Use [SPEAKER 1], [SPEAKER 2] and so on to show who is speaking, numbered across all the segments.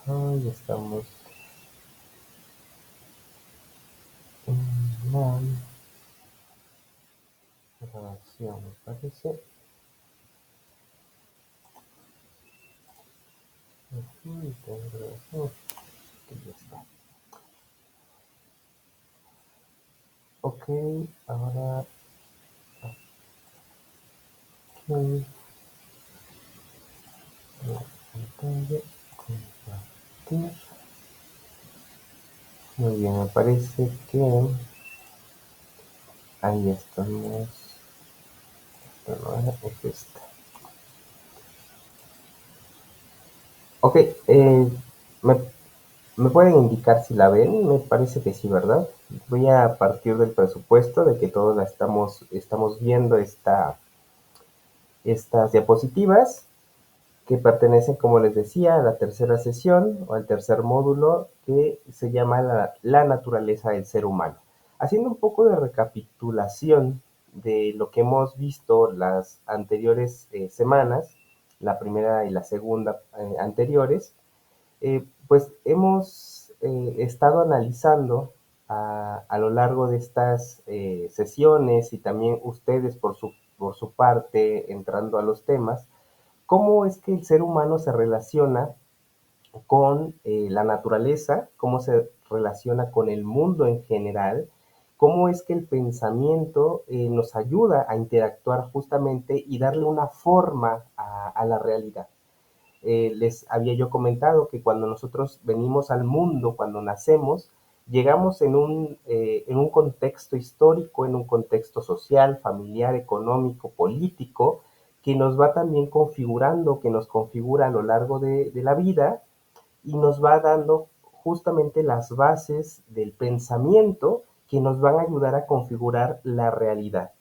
[SPEAKER 1] Ahí estamos en la grabación, me parece. Aquí tengo grabación. Aquí ya está. Ok, ahora aquí la pantalla, compartir. Muy bien, me parece que ahí estamos. Esta no es esta. Ok, me, me pueden indicar si la ven, me parece que sí, ¿verdad? Voy a partir del presupuesto de que todos la estamos viendo estas diapositivas que pertenecen, como les decía, a la tercera sesión o al tercer módulo que se llama la naturaleza del ser humano. Haciendo un poco de recapitulación de lo que hemos visto las anteriores semanas, la primera y la segunda anteriores, pues hemos estado analizando a lo largo de estas sesiones y también ustedes por su parte entrando a los temas, cómo es que el ser humano se relaciona con la naturaleza, cómo se relaciona con el mundo en general, cómo es que el pensamiento nos ayuda a interactuar justamente y darle una forma a la realidad. Les había yo comentado que cuando nosotros venimos al mundo, cuando nacemos, llegamos en un contexto histórico, en un contexto social, familiar, económico, político, que nos va también configurando, que nos configura a lo largo de la vida y nos va dando justamente las bases del pensamiento que nos van a ayudar a configurar la realidad.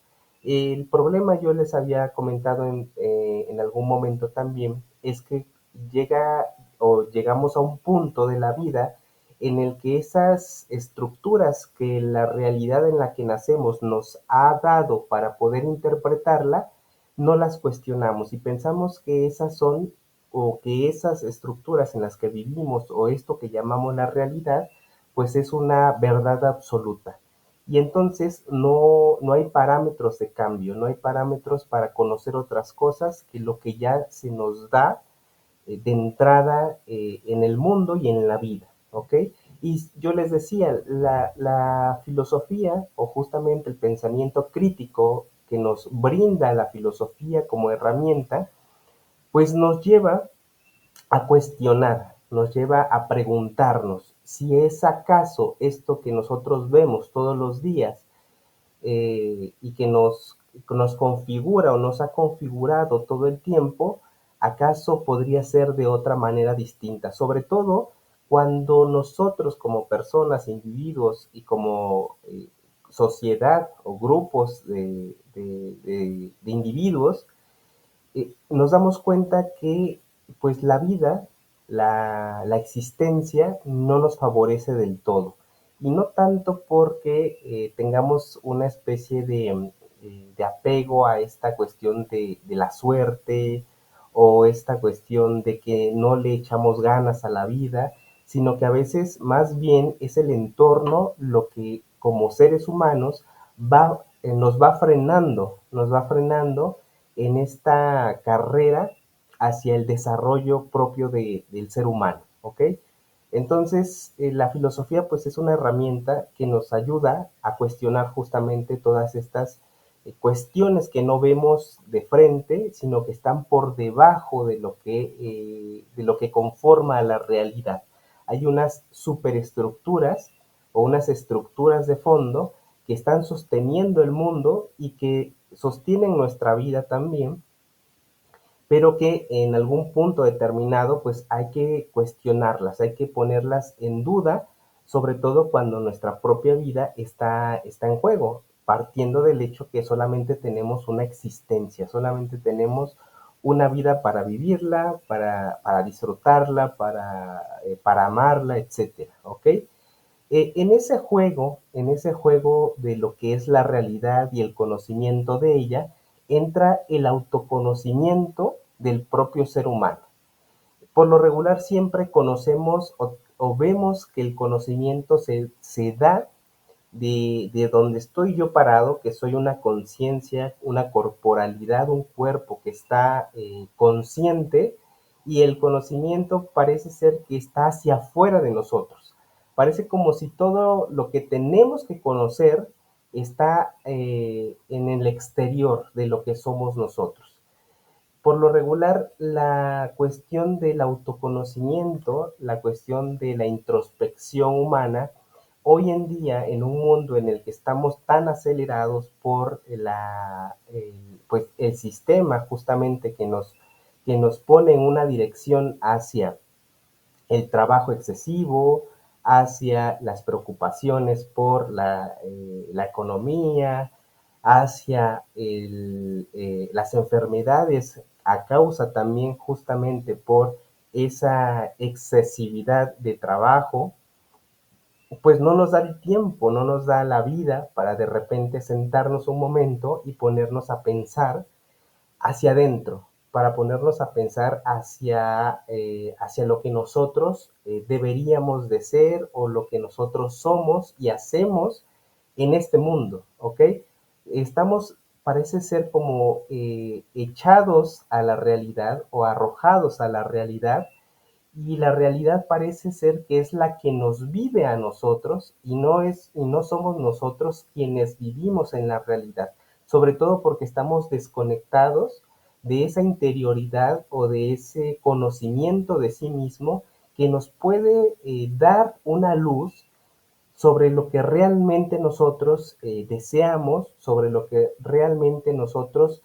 [SPEAKER 1] El problema, yo les había comentado en algún momento también, es que llega o llegamos a un punto de la vida en el que esas estructuras que la realidad en la que nacemos nos ha dado para poder interpretarla, no las cuestionamos y pensamos que esas son o que esas estructuras en las que vivimos o esto que llamamos la realidad, pues es una verdad absoluta. Y entonces no hay parámetros de cambio, no hay parámetros para conocer otras cosas que lo que ya se nos da de entrada en el mundo y en la vida, ¿ok? Y yo les decía, la filosofía o justamente el pensamiento crítico que nos brinda la filosofía como herramienta, pues nos lleva a cuestionar, nos lleva a preguntarnos si es acaso esto que nosotros vemos todos los días y que nos configura o nos ha configurado todo el tiempo, acaso podría ser de otra manera distinta, sobre todo cuando nosotros como personas, individuos y como sociedad o grupos de individuos, nos damos cuenta que pues la vida, la existencia no nos favorece del todo. Y no tanto porque tengamos una especie de apego a esta cuestión de la suerte o esta cuestión de que no le echamos ganas a la vida, sino que a veces más bien es el entorno lo que como seres humanos nos va frenando en esta carrera hacia el desarrollo propio del ser humano, ¿ok? Entonces, la filosofía pues es una herramienta que nos ayuda a cuestionar justamente todas estas cuestiones que no vemos de frente, sino que están por debajo de lo que conforma a la realidad. Hay unas superestructuras o unas estructuras de fondo que están sosteniendo el mundo y que sostienen nuestra vida también, pero que en algún punto determinado pues hay que cuestionarlas, hay que ponerlas en duda, sobre todo cuando nuestra propia vida está en juego, partiendo del hecho que solamente tenemos una existencia, solamente tenemos una vida para vivirla, para disfrutarla, para amarla, etcétera, ¿ok? En ese juego de lo que es la realidad y el conocimiento de ella, entra el autoconocimiento del propio ser humano. Por lo regular siempre conocemos o vemos que el conocimiento se da de donde estoy yo parado, que soy una conciencia, una corporalidad, un cuerpo que está consciente, y el conocimiento parece ser que está hacia afuera de nosotros. Parece como si todo lo que tenemos que conocer está en el exterior de lo que somos nosotros. Por lo regular, la cuestión del autoconocimiento, la cuestión de la introspección humana, hoy en día, en un mundo en el que estamos tan acelerados por pues, el sistema justamente que nos pone en una dirección hacia el trabajo excesivo, hacia las preocupaciones por la economía, hacia las enfermedades a causa también justamente por esa excesividad de trabajo, pues no nos da el tiempo, no nos da la vida para de repente sentarnos un momento y ponernos a pensar hacia adentro, para ponernos a pensar hacia lo que nosotros deberíamos de ser o lo que nosotros somos y hacemos en este mundo, ¿ok? Estamos, parece ser como echados a la realidad o arrojados a la realidad, y la realidad parece ser que es la que nos vive a nosotros y no somos nosotros quienes vivimos en la realidad, sobre todo porque estamos desconectados de esa interioridad o de ese conocimiento de sí mismo que nos puede dar una luz sobre lo que realmente nosotros deseamos, sobre lo que realmente nosotros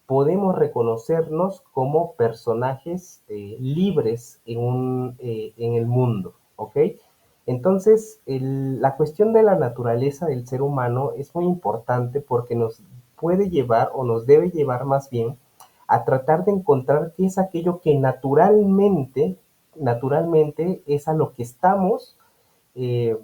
[SPEAKER 1] podemos reconocernos como personajes libres en el mundo, ¿ok? Entonces, la cuestión de la naturaleza del ser humano es muy importante porque nos puede llevar o nos debe llevar más bien a tratar de encontrar qué es aquello que naturalmente es a lo que estamos eh,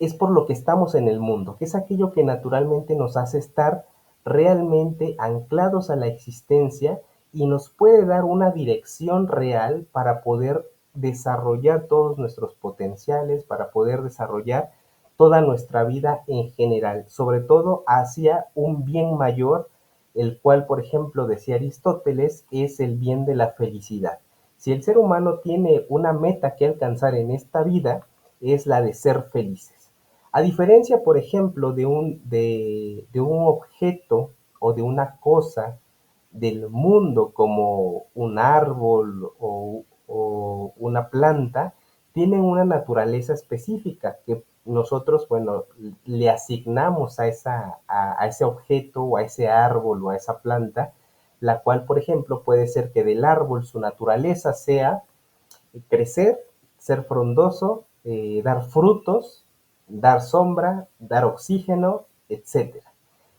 [SPEAKER 1] es por lo que estamos en el mundo, que es aquello que naturalmente nos hace estar realmente anclados a la existencia y nos puede dar una dirección real para poder desarrollar todos nuestros potenciales, para poder desarrollar toda nuestra vida en general, sobre todo hacia un bien mayor, el cual, por ejemplo, decía Aristóteles, es el bien de la felicidad. Si el ser humano tiene una meta que alcanzar en esta vida, es la de ser felices. A diferencia, por ejemplo, de un objeto o de una cosa del mundo como un árbol o una planta, tienen una naturaleza específica que nosotros, bueno, le asignamos a ese objeto o a ese árbol o a esa planta, la cual, por ejemplo, puede ser que del árbol su naturaleza sea crecer, ser frondoso, dar frutos, dar sombra, dar oxígeno, etcétera.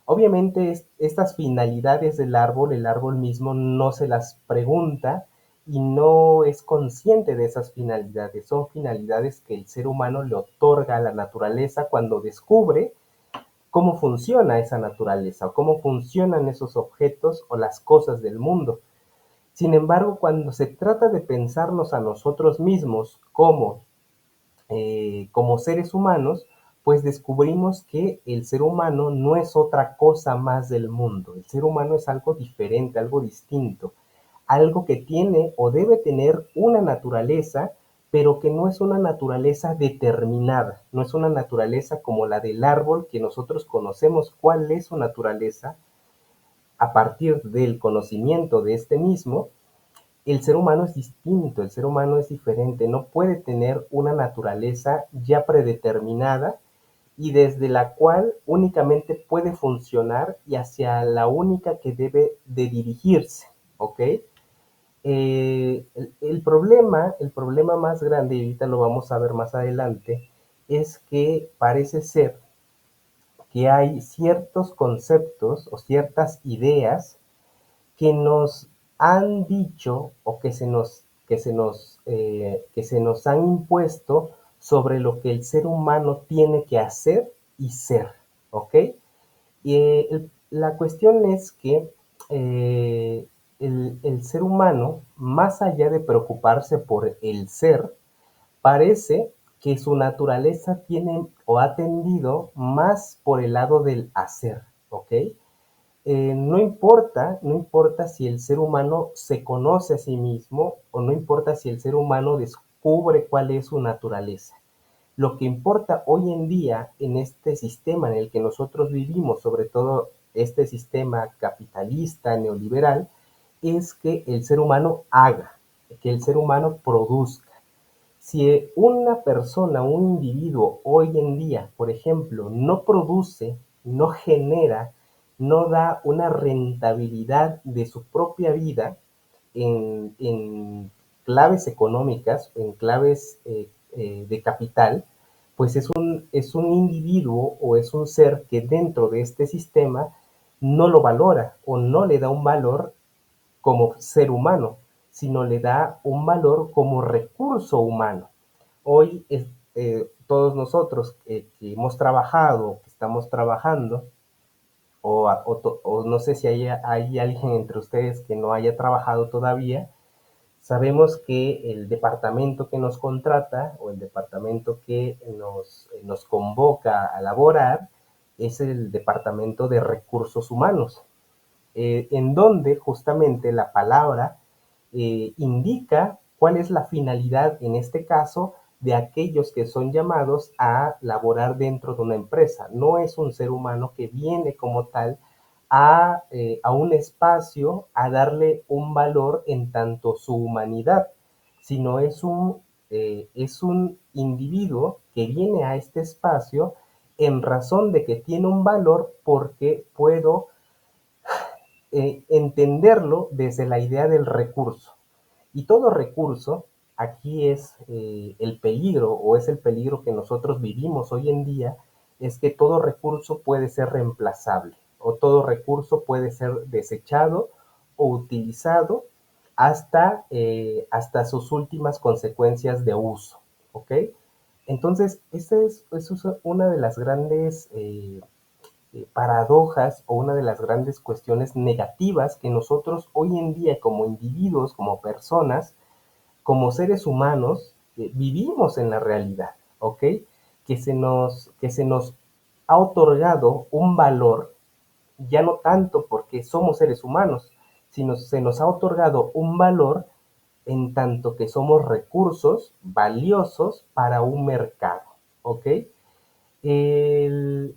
[SPEAKER 1] Obviamente estas finalidades del árbol, el árbol mismo no se las pregunta y no es consciente de esas finalidades. Son finalidades que el ser humano le otorga a la naturaleza cuando descubre cómo funciona esa naturaleza o cómo funcionan esos objetos o las cosas del mundo. Sin embargo, cuando se trata de pensarnos a nosotros mismos como seres humanos, pues descubrimos que el ser humano no es otra cosa más del mundo. El ser humano es algo diferente, algo distinto, algo que tiene o debe tener una naturaleza, pero que no es una naturaleza determinada, no es una naturaleza como la del árbol que nosotros conocemos cuál es su naturaleza a partir del conocimiento de este mismo. El ser humano es distinto, el ser humano es diferente, no puede tener una naturaleza ya predeterminada y desde la cual únicamente puede funcionar y hacia la única que debe de dirigirse, ¿ok? El problema más grande, y ahorita lo vamos a ver más adelante, es que parece ser que hay ciertos conceptos o ciertas ideas que nos han dicho o que se nos han impuesto sobre lo que el ser humano tiene que hacer y ser, ¿ok? Y la cuestión es que eh, el ser humano, más allá de preocuparse por el ser, parece que su naturaleza tiene o ha tendido más por el lado del hacer, ¿ok? No importa si el ser humano se conoce a sí mismo o no importa si el ser humano descubre cuál es su naturaleza. Lo que importa hoy en día en este sistema en el que nosotros vivimos, sobre todo este sistema capitalista, neoliberal, es que el ser humano haga, que el ser humano produzca. Si una persona, un individuo hoy en día, por ejemplo, no produce, no genera, no da una rentabilidad de su propia vida en claves económicas, en claves de capital, pues es un individuo o es un ser que dentro de este sistema no lo valora o no le da un valor como ser humano, sino le da un valor como recurso humano. Hoy todos nosotros que hemos trabajado, que estamos trabajando, o no sé si hay alguien entre ustedes que no haya trabajado todavía, sabemos que el departamento que nos contrata o el departamento que nos convoca a laborar es el departamento de recursos humanos, en donde justamente la palabra indica cuál es la finalidad, en este caso, de aquellos que son llamados a laborar dentro de una empresa. No es un ser humano que viene como tal a un espacio a darle un valor en tanto su humanidad, sino es un individuo que viene a este espacio en razón de que tiene un valor porque puedo entenderlo desde la idea del recurso. Y todo recurso, aquí es el peligro o es el peligro que nosotros vivimos hoy en día, es que todo recurso puede ser reemplazable o todo recurso puede ser desechado o utilizado hasta sus últimas consecuencias de uso, ¿ok? Entonces, esa es una de las grandes paradojas o una de las grandes cuestiones negativas que nosotros hoy en día como individuos, como personas, como seres humanos, vivimos en la realidad, ¿ok? Que se nos ha otorgado un valor, ya no tanto porque somos seres humanos, sino se nos ha otorgado un valor en tanto que somos recursos valiosos para un mercado, ¿ok? El,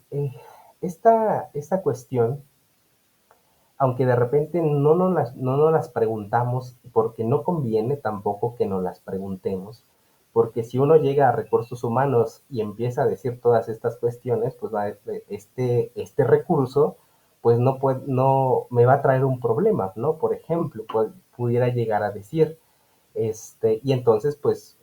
[SPEAKER 1] esta cuestión, aunque de repente no nos las preguntamos, porque no conviene tampoco que nos las preguntemos, porque si uno llega a recursos humanos y empieza a decir todas estas cuestiones, pues este recurso, pues no me va a traer un problema, ¿no? Por ejemplo, pudiera llegar a decir, y entonces pues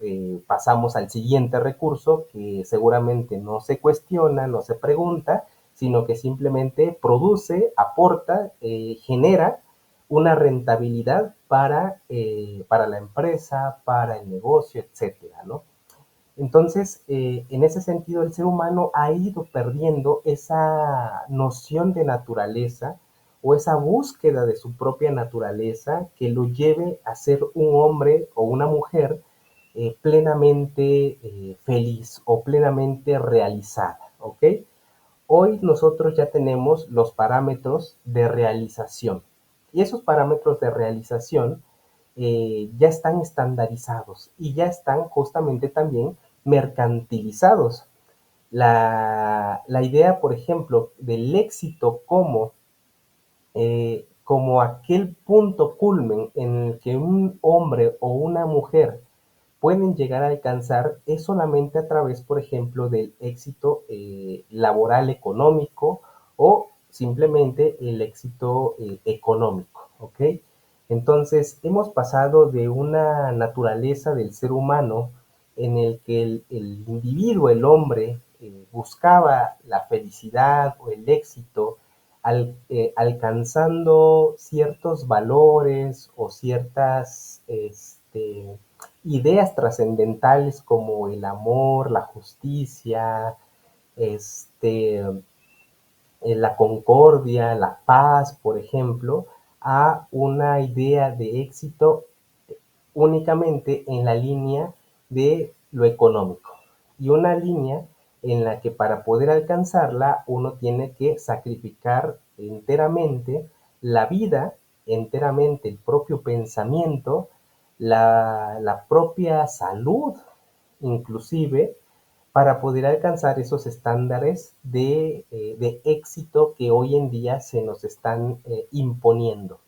[SPEAKER 1] pasamos al siguiente recurso que seguramente no se cuestiona, no se pregunta, sino que simplemente produce, aporta, genera una rentabilidad para la empresa, para el negocio, etcétera, ¿no? Entonces, en ese sentido, el ser humano ha ido perdiendo esa noción de naturaleza o esa búsqueda de su propia naturaleza que lo lleve a ser un hombre o una mujer plenamente feliz o plenamente realizada, ¿ok? Hoy nosotros ya tenemos los parámetros de realización y esos parámetros de realización ya están estandarizados y ya están justamente también mercantilizados. La idea, por ejemplo, del éxito como aquel punto culmen en el que un hombre o una mujer pueden llegar a alcanzar es solamente a través, por ejemplo, del éxito laboral económico o simplemente el éxito económico, ¿ok? Entonces, hemos pasado de una naturaleza del ser humano en el que el individuo, el hombre, buscaba la felicidad o el éxito alcanzando ciertos valores o ciertas ideas trascendentales como el amor, la justicia, la concordia, la paz, por ejemplo, a una idea de éxito únicamente en la línea de lo económico y una línea en la que para poder alcanzarla uno tiene que sacrificar enteramente la vida, enteramente el propio pensamiento, la propia salud, inclusive, para poder alcanzar esos estándares de éxito que hoy en día se nos están imponiendo.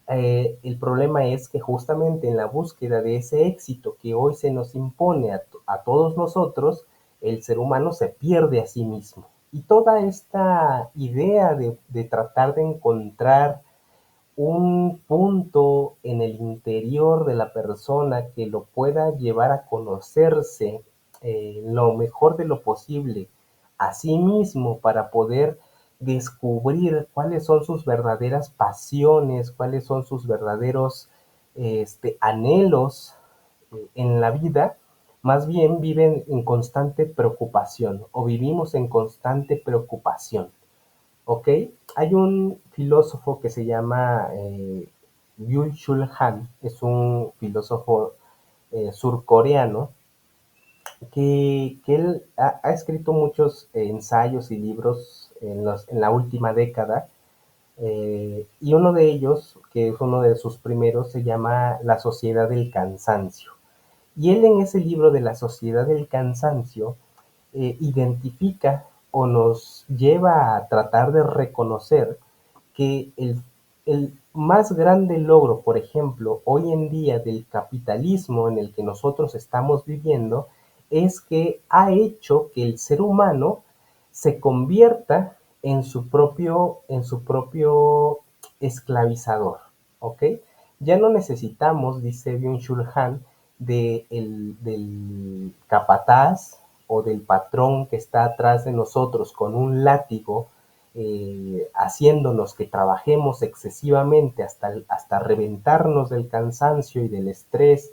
[SPEAKER 1] El problema es que justamente en la búsqueda de ese éxito que hoy se nos impone a todos nosotros, el ser humano se pierde a sí mismo. Y toda esta idea de tratar de encontrar un punto en el interior de la persona que lo pueda llevar a conocerse lo mejor de lo posible a sí mismo para poder descubrir cuáles son sus verdaderas pasiones, cuáles son sus verdaderos anhelos en la vida, más bien viven en constante preocupación o vivimos en constante preocupación. ¿Ok? Hay un filósofo que se llama Byung-Chul Han, es un filósofo surcoreano que él ha escrito muchos ensayos y libros en la última década, y uno de ellos, que es uno de sus primeros, se llama La Sociedad del Cansancio. Y él en ese libro de La Sociedad del Cansancio identifica o nos lleva a tratar de reconocer que el más grande logro, por ejemplo, hoy en día del capitalismo en el que nosotros estamos viviendo, es que ha hecho que el ser humano se convierta en su propio esclavizador, ¿ok? Ya no necesitamos, dice Byung-Chul Han, del capataz o del patrón que está atrás de nosotros con un látigo, haciéndonos que trabajemos excesivamente hasta reventarnos del cansancio y del estrés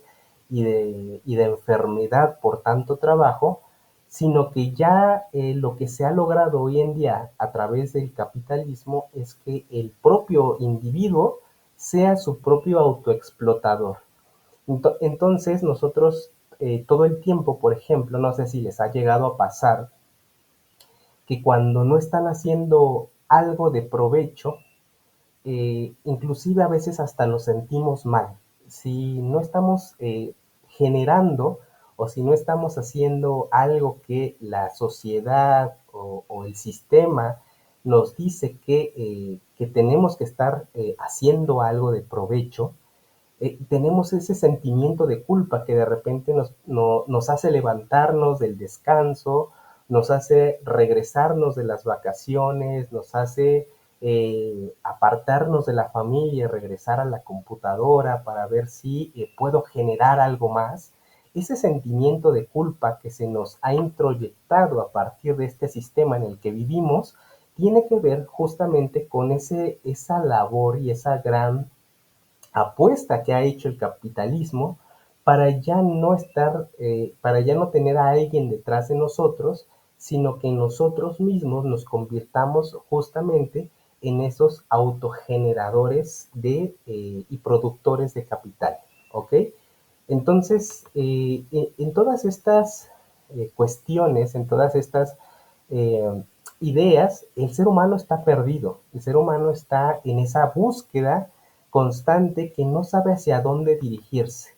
[SPEAKER 1] y de enfermedad por tanto trabajo, sino que ya lo que se ha logrado hoy en día a través del capitalismo es que el propio individuo sea su propio autoexplotador. Entonces nosotros todo el tiempo, por ejemplo, no sé si les ha llegado a pasar que cuando no están haciendo algo de provecho, inclusive a veces hasta nos sentimos mal. Si no estamos generando o si no estamos haciendo algo que la sociedad o el sistema nos dice que tenemos que estar haciendo algo de provecho, tenemos ese sentimiento de culpa que de repente nos hace levantarnos del descanso, nos hace regresarnos de las vacaciones, nos hace apartarnos de la familia, regresar a la computadora para ver si puedo generar algo más. Ese sentimiento de culpa que se nos ha introyectado a partir de este sistema en el que vivimos, tiene que ver justamente con esa labor y esa gran apuesta que ha hecho el capitalismo para ya no tener a alguien detrás de nosotros, sino que nosotros mismos nos convirtamos justamente en esos autogeneradores y productores de capital, ¿ok? Entonces, en todas estas cuestiones, en todas estas eh, ideas, el ser humano está perdido, el ser humano está en esa búsqueda constante que no sabe hacia dónde dirigirse.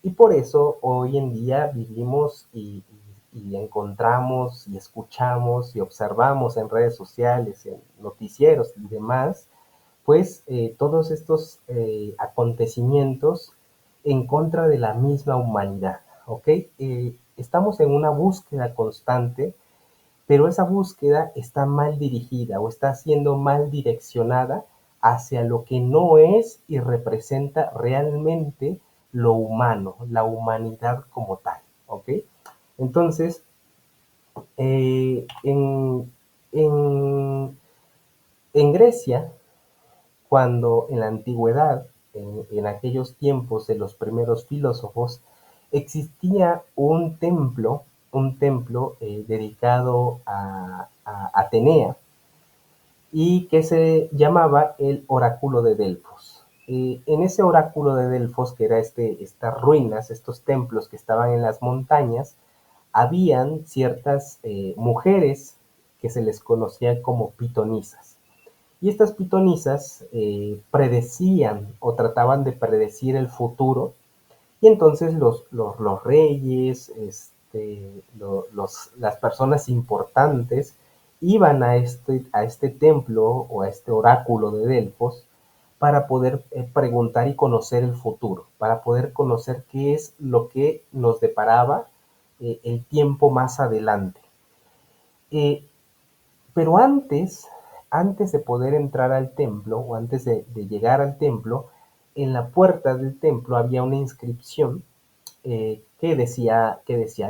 [SPEAKER 1] Y por eso hoy en día vivimos y encontramos y escuchamos y observamos en redes sociales, en noticieros y demás, pues todos estos acontecimientos en contra de la misma humanidad, ¿ok? Estamos en una búsqueda constante, pero esa búsqueda está mal dirigida o está siendo mal direccionada hacia lo que no es y representa realmente lo humano, la humanidad como tal, ¿ok? Entonces, en, en Grecia, cuando en la antigüedad, en aquellos tiempos de los primeros filósofos, existía un templo dedicado a Atenea, y que se llamaba el Oráculo de Delfos. En ese Oráculo de Delfos, que era estas ruinas, estos templos que estaban en las montañas, habían ciertas mujeres que se les conocía como pitonisas. Y estas pitonisas predecían o trataban de predecir el futuro, y entonces los reyes, las personas importantes iban a este templo o a este oráculo de Delfos para poder preguntar y conocer el futuro, para poder conocer qué es lo que nos deparaba el tiempo más adelante. Eh, pero antes de poder entrar al templo o antes de llegar al templo, en la puerta del templo había una inscripción que decía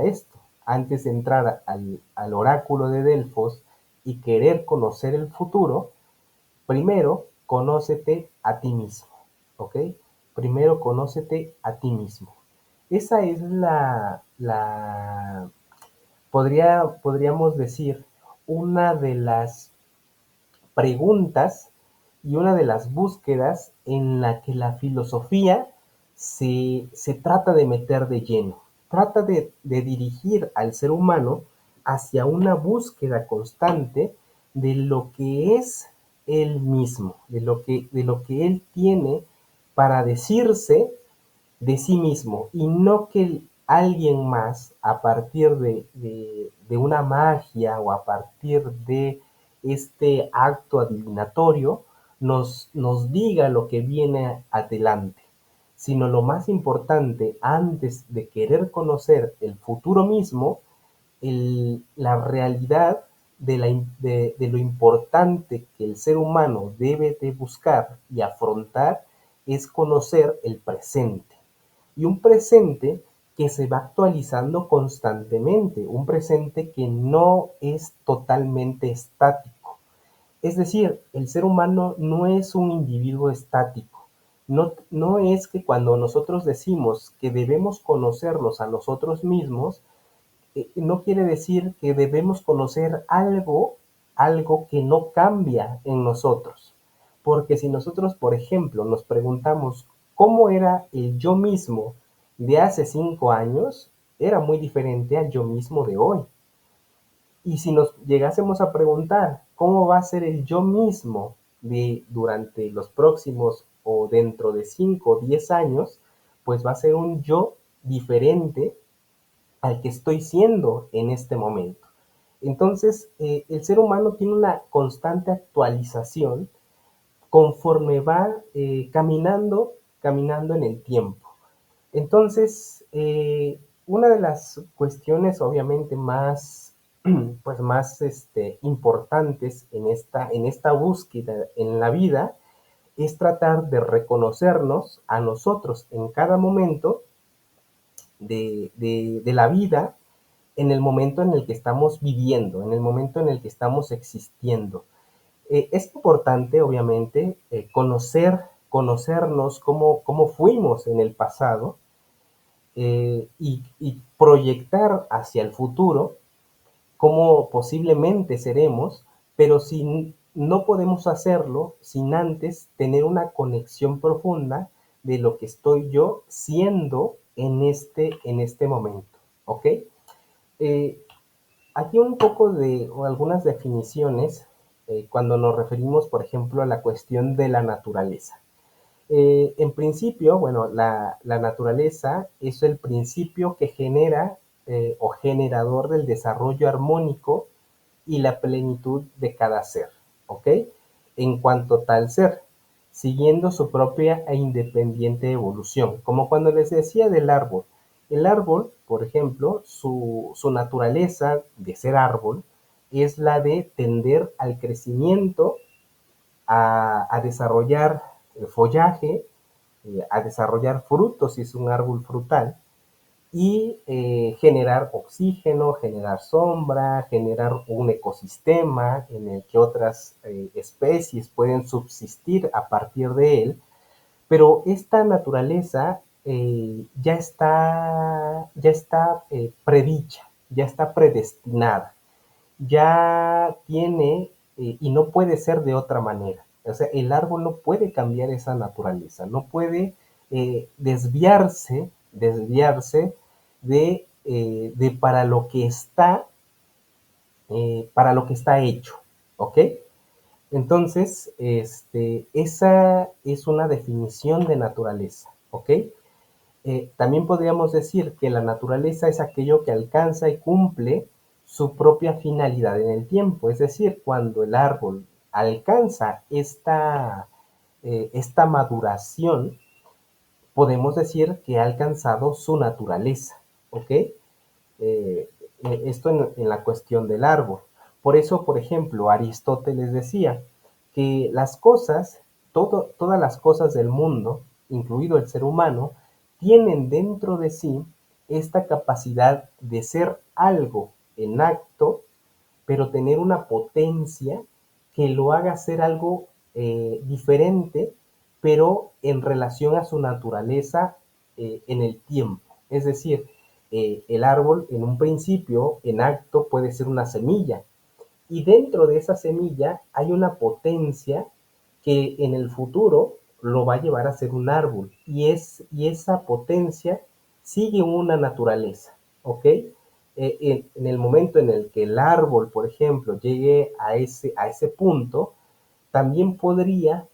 [SPEAKER 1] esto. Antes de entrar al oráculo de Delfos y querer conocer el futuro, primero conócete a ti mismo, ¿ok? Primero conócete a ti mismo. Esa es podríamos decir, una de las preguntas y una de las búsquedas en la que la filosofía se trata de meter de lleno, trata de dirigir al ser humano hacia una búsqueda constante de lo que es él mismo, de lo que él tiene para decirse de sí mismo y no que alguien más a partir de una magia o a partir de este acto adivinatorio nos diga lo que viene adelante, sino lo más importante antes de querer conocer el futuro mismo, la realidad de lo importante que el ser humano debe de buscar y afrontar es conocer el presente y un presente que se va actualizando constantemente, un presente que no es totalmente estático. Es decir, el ser humano no es un individuo estático. No es que cuando nosotros decimos que debemos conocernos a nosotros mismos, no quiere decir que debemos conocer algo que no cambia en nosotros. Porque si nosotros, por ejemplo, nos preguntamos cómo era el yo mismo de hace 5 años, era muy diferente al yo mismo de hoy. Y si nos llegásemos a preguntar cómo va a ser el yo mismo durante los próximos o dentro de 5 o 10 años, pues va a ser un yo diferente al que estoy siendo en este momento. Entonces, el ser humano tiene una constante actualización conforme va caminando en el tiempo. Entonces, una de las cuestiones obviamente más, pues más importantes en esta búsqueda en la vida es tratar de reconocernos a nosotros en cada momento de la vida, en el momento en el que estamos viviendo, en el momento en el que estamos existiendo. Es importante, obviamente, conocernos cómo fuimos en el pasado y proyectar hacia el futuro cómo posiblemente seremos, pero no podemos hacerlo sin antes tener una conexión profunda de lo que estoy yo siendo en este momento, ¿ok? Eh, Aquí un poco o algunas definiciones cuando nos referimos, por ejemplo, a la cuestión de la naturaleza. En principio, bueno, la naturaleza es el principio que genera o generador del desarrollo armónico y la plenitud de cada ser, ¿ok? En cuanto tal ser, siguiendo su propia e independiente evolución, como cuando les decía del árbol. El árbol, por ejemplo, su naturaleza de ser árbol es la de tender al crecimiento, a desarrollar follaje, a desarrollar frutos si es un árbol frutal, y generar oxígeno, generar sombra, generar un ecosistema en el que otras especies pueden subsistir a partir de él, pero esta naturaleza ya está predicha, ya está predestinada, ya tiene y no puede ser de otra manera. O sea, el árbol no puede cambiar esa naturaleza, no puede desviarse de para lo que está hecho, ¿ok? Entonces, esa es una definición de naturaleza, ¿ok? También podríamos decir que la naturaleza es aquello que alcanza y cumple su propia finalidad en el tiempo, es decir, cuando el árbol alcanza esta maduración, podemos decir que ha alcanzado su naturaleza, ¿ok? Esto en la cuestión del árbol. Por eso, por ejemplo, Aristóteles decía que todas las cosas del mundo, incluido el ser humano, tienen dentro de sí esta capacidad de ser algo en acto, pero tener una potencia que lo haga ser algo diferente, pero en relación a su naturaleza en el tiempo. Es decir, el árbol en un principio, en acto, puede ser una semilla, y dentro de esa semilla hay una potencia que en el futuro lo va a llevar a ser un árbol, y esa potencia sigue una naturaleza, ¿ok? En el momento en el que el árbol, por ejemplo, llegue a ese punto, también podría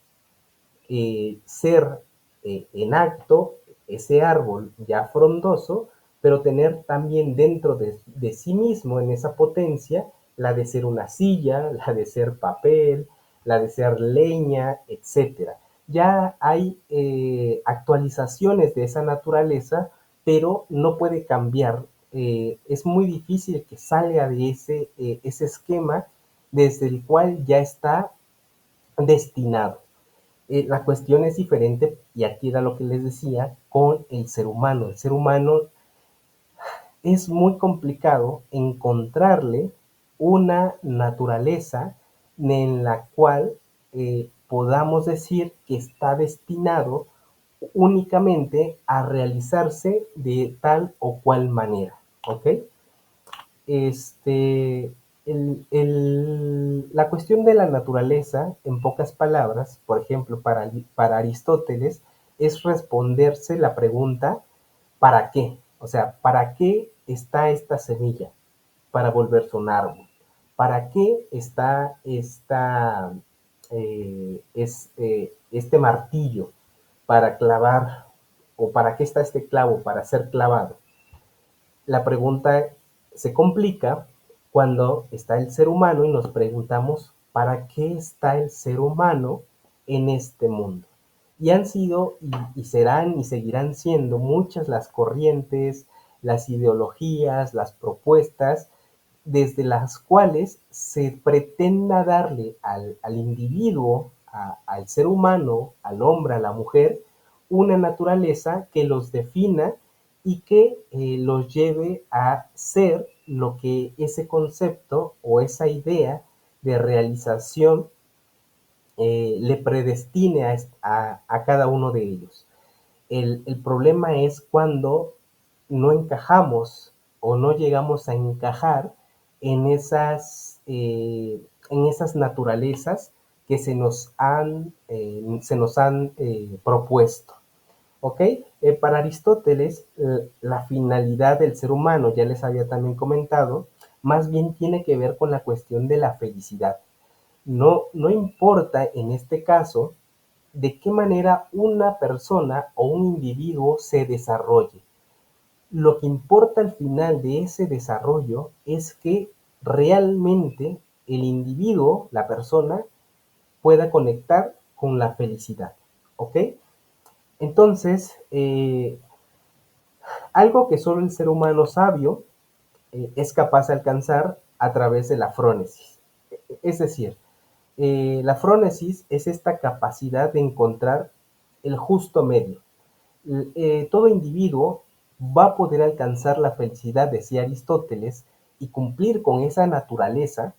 [SPEAKER 1] ser en acto ese árbol ya frondoso, pero tener también dentro de sí mismo, en esa potencia, la de ser una silla, la de ser papel, la de ser leña, etcétera. Ya hay actualizaciones de esa naturaleza, pero no puede cambiar. Es muy difícil que salga de ese esquema desde el cual ya está destinado. La cuestión es diferente, y aquí era lo que les decía, con el ser humano. El ser humano es muy complicado encontrarle una naturaleza en la cual podamos decir que está destinado únicamente a realizarse de tal o cual manera, ¿ok? este, la cuestión de la naturaleza, en pocas palabras, por ejemplo, para Aristóteles, es responderse la pregunta, ¿para qué? O sea, ¿para qué está esta semilla? Para volverse un árbol. ¿Para qué está este martillo? Para clavar, o para qué está este clavo para ser clavado. La pregunta se complica cuando está el ser humano y nos preguntamos, ¿para qué está el ser humano en este mundo? Y han sido y serán y seguirán siendo muchas las corrientes, las ideologías, las propuestas desde las cuales se pretenda darle al individuo, al ser humano, al hombre, a la mujer, una naturaleza que los defina y que los lleve a ser lo que ese concepto o esa idea de realización le predestine a cada uno de ellos. El problema es cuando no encajamos o no llegamos a encajar en esas naturalezas que se nos han propuesto. ¿Ok? Para Aristóteles, la finalidad del ser humano, ya les había también comentado, más bien tiene que ver con la cuestión de la felicidad. No importa en este caso de qué manera una persona o un individuo se desarrolle. Lo que importa al final de ese desarrollo es que realmente el individuo, la persona, pueda conectar con la felicidad. ¿Ok? Entonces, algo que solo el ser humano sabio es capaz de alcanzar a través de la frónesis. Es decir, la frónesis es esta capacidad de encontrar el justo medio. Todo individuo va a poder alcanzar la felicidad, decía Aristóteles, y cumplir con esa naturaleza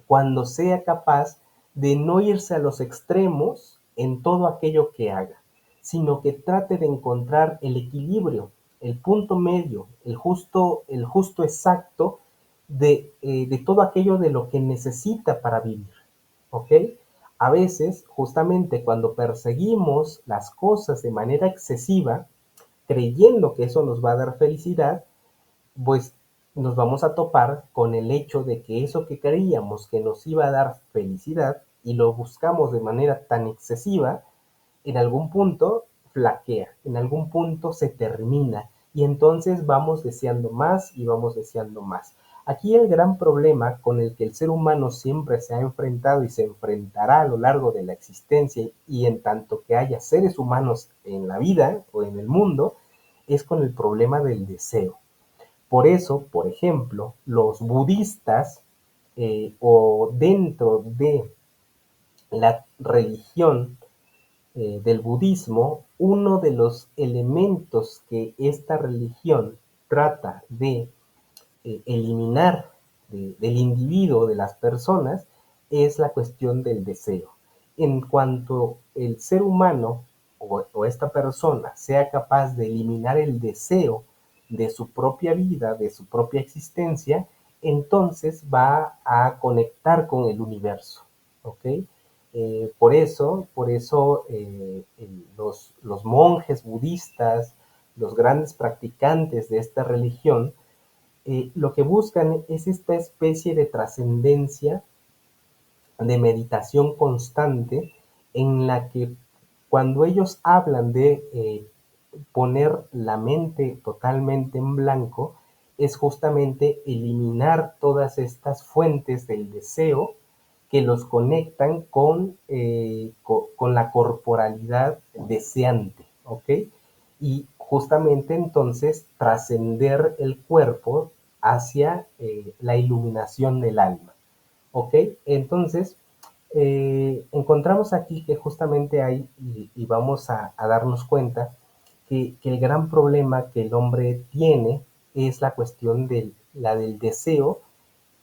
[SPEAKER 1] cuando sea capaz de no irse a los extremos en todo aquello que haga, sino que trate de encontrar el equilibrio, el punto medio, el justo exacto de todo aquello de lo que necesita para vivir, ¿ok? A veces, justamente cuando perseguimos las cosas de manera excesiva, creyendo que eso nos va a dar felicidad, pues nos vamos a topar con el hecho de que eso que creíamos que nos iba a dar felicidad y lo buscamos de manera tan excesiva, en algún punto flaquea, en algún punto se termina y entonces vamos deseando más y vamos deseando más. Aquí el gran problema con el que el ser humano siempre se ha enfrentado y se enfrentará a lo largo de la existencia y en tanto que haya seres humanos en la vida o en el mundo, es con el problema del deseo. Por eso, por ejemplo, los budistas o dentro de la religión del budismo, uno de los elementos que esta religión trata de eliminar del individuo, de las personas, es la cuestión del deseo. En cuanto el ser humano o esta persona sea capaz de eliminar el deseo de su propia vida, de su propia existencia, entonces va a conectar con el universo, ¿ok? Por eso los monjes budistas, los grandes practicantes de esta religión, lo que buscan es esta especie de trascendencia, de meditación constante, en la que cuando ellos hablan de poner la mente totalmente en blanco, es justamente eliminar todas estas fuentes del deseo que los conectan con la corporalidad deseante, ¿ok? Y justamente entonces trascender el cuerpo hacia la iluminación del alma, ¿ok? Entonces, encontramos aquí que justamente hay, y vamos a darnos cuenta, que el gran problema que el hombre tiene es la cuestión la del deseo,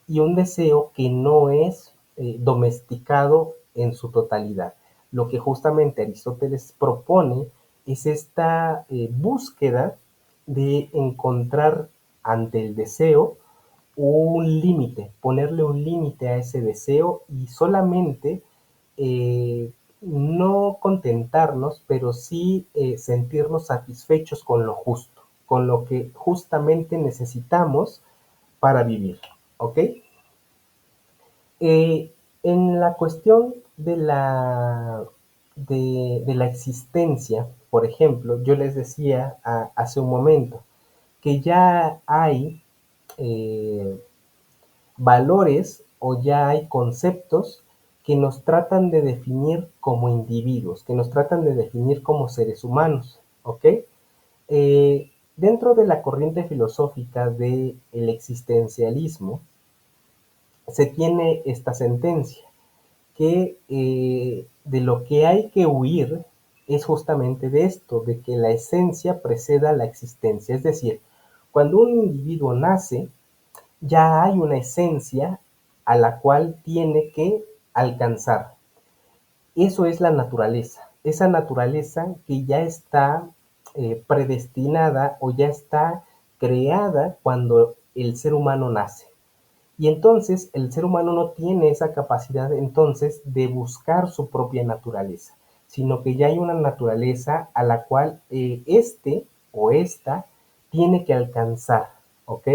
[SPEAKER 1] y un deseo que no es domesticado en su totalidad. Lo que justamente Aristóteles propone es esta búsqueda de encontrar ante el deseo un límite, ponerle un límite a ese deseo y solamente no contentarnos, pero sí sentirnos satisfechos con lo justo, con lo que justamente necesitamos para vivir, ¿ok? En la cuestión de la existencia, por ejemplo, yo les decía hace un momento que ya hay eh, valores o ya hay conceptos que nos tratan de definir como individuos, que nos tratan de definir como seres humanos, ¿ok? Dentro de la corriente filosófica del existencialismo, se tiene esta sentencia, que de lo que hay que huir es justamente de esto, de que la esencia preceda a la existencia. Es decir, cuando un individuo nace, ya hay una esencia a la cual tiene que alcanzar. Eso es la naturaleza, esa naturaleza que ya está predestinada o ya está creada cuando el ser humano nace. Y entonces el ser humano no tiene esa capacidad entonces de buscar su propia naturaleza, sino que ya hay una naturaleza a la cual este o esta tiene que alcanzar, ¿ok?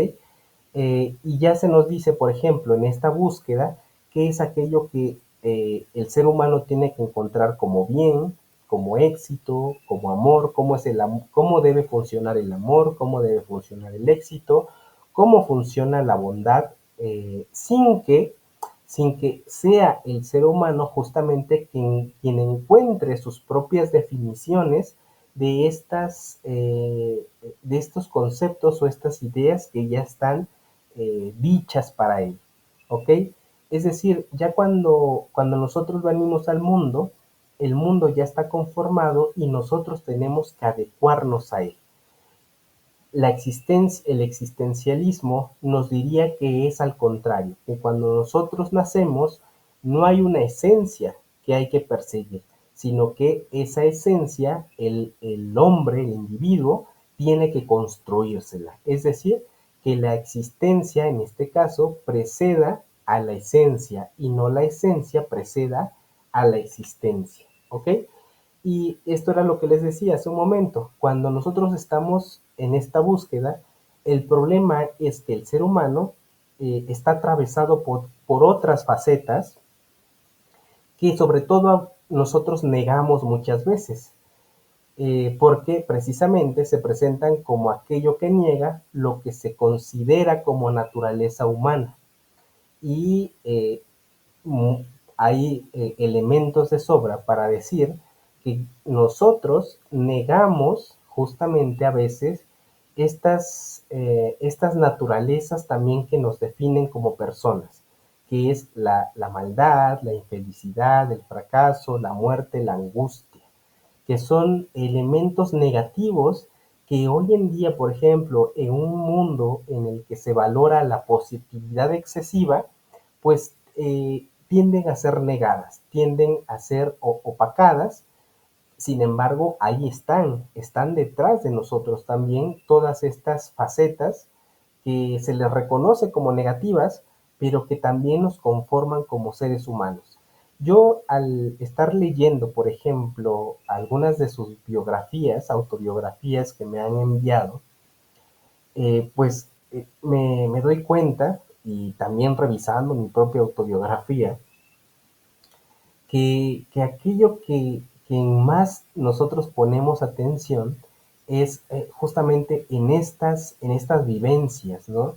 [SPEAKER 1] Y ya se nos dice, por ejemplo, en esta búsqueda, qué es aquello que el ser humano tiene que encontrar como bien, como éxito, como amor, cómo debe funcionar el amor, cómo debe funcionar el éxito, cómo funciona la bondad, sin que sea el ser humano justamente quien encuentre sus propias definiciones de estos conceptos o estas ideas que ya están dichas para él, ¿ok? Es decir, ya cuando nosotros venimos al mundo, el mundo ya está conformado y nosotros tenemos que adecuarnos a él. El existencialismo nos diría que es al contrario, que cuando nosotros nacemos no hay una esencia que hay que perseguir, sino que esa esencia, el hombre, el individuo, tiene que construírsela. Es decir, que la existencia, en este caso, preceda a la esencia y no la esencia preceda a la existencia, ¿ok? Y esto era lo que les decía hace un momento. Cuando nosotros estamos en esta búsqueda, el problema es que el ser humano está atravesado por otras facetas que sobre todo nosotros negamos muchas veces, porque precisamente se presentan como aquello que niega lo que se considera como naturaleza humana. Y mm, hay elementos de sobra para decir que nosotros negamos justamente a veces estas naturalezas también que nos definen como personas, que es la maldad, la infelicidad, el fracaso, la muerte, la angustia, que son elementos negativos que hoy en día, por ejemplo, en un mundo en el que se valora la positividad excesiva, pues tienden a ser negadas, tienden a ser opacadas. Sin embargo, ahí están detrás de nosotros también todas estas facetas que se les reconoce como negativas, pero que también nos conforman como seres humanos. Yo al estar leyendo, por ejemplo, algunas de sus biografías, autobiografías que me han enviado, pues me doy cuenta, y también revisando mi propia autobiografía, que aquello que más nosotros ponemos atención es justamente en estas vivencias, ¿no?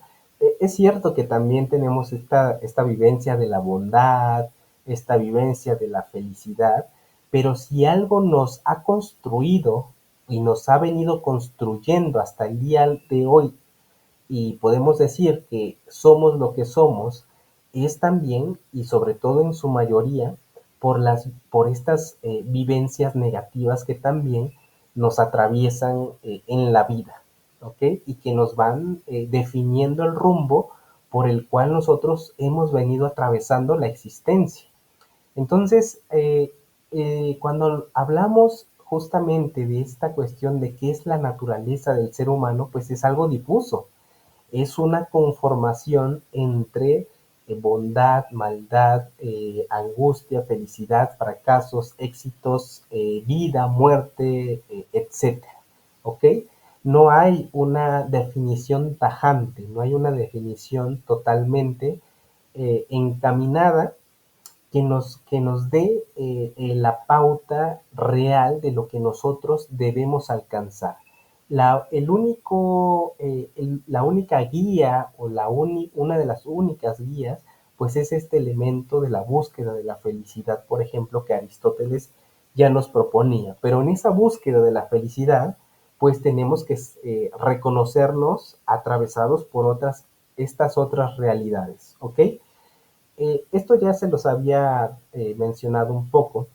[SPEAKER 1] Es cierto que también tenemos esta vivencia de la bondad, esta vivencia de la felicidad, pero si algo nos ha construido y nos ha venido construyendo hasta el día de hoy y podemos decir que somos lo que somos, es también y sobre todo en su mayoría por estas vivencias negativas que también nos atraviesan en la vida, ¿ok? Y que nos van definiendo el rumbo por el cual nosotros hemos venido atravesando la existencia. Entonces, cuando hablamos justamente de esta cuestión de qué es la naturaleza del ser humano, pues es algo difuso, es una conformación entre bondad, maldad, angustia, felicidad, fracasos, éxitos, vida, muerte, etcétera. ¿Ok? No hay una definición tajante, no hay una definición totalmente encaminada que nos dé la pauta real de lo que nosotros debemos alcanzar. La única guía o una de las únicas guías, pues es este elemento de la búsqueda de la felicidad, por ejemplo, que Aristóteles ya nos proponía. Pero en esa búsqueda de la felicidad, pues tenemos que reconocernos atravesados por estas otras realidades, ¿ok? Esto ya se los había mencionado un poco,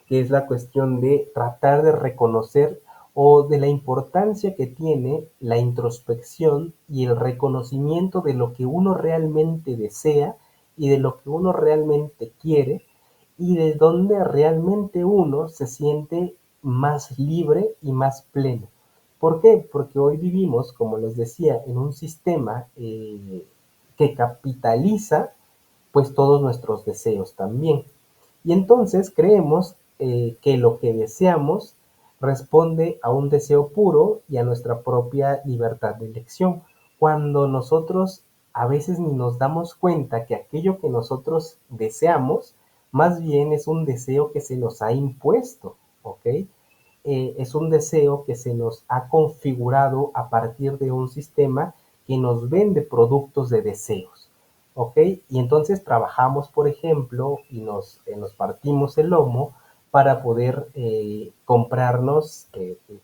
[SPEAKER 1] que es la cuestión de tratar de reconocer o de la importancia que tiene la introspección y el reconocimiento de lo que uno realmente desea y de lo que uno realmente quiere y de donde realmente uno se siente más libre y más pleno. ¿Por qué? Porque hoy vivimos, como les decía, en un sistema que capitaliza pues todos nuestros deseos también. Y entonces creemos que lo que deseamos responde a un deseo puro y a nuestra propia libertad de elección, cuando nosotros a veces ni nos damos cuenta que aquello que nosotros deseamos más bien es un deseo que se nos ha impuesto, ¿ok? Es un deseo que se nos ha configurado a partir de un sistema que nos vende productos de deseos. ¿Ok? Y entonces trabajamos, por ejemplo, y nos partimos el lomo para poder comprarnos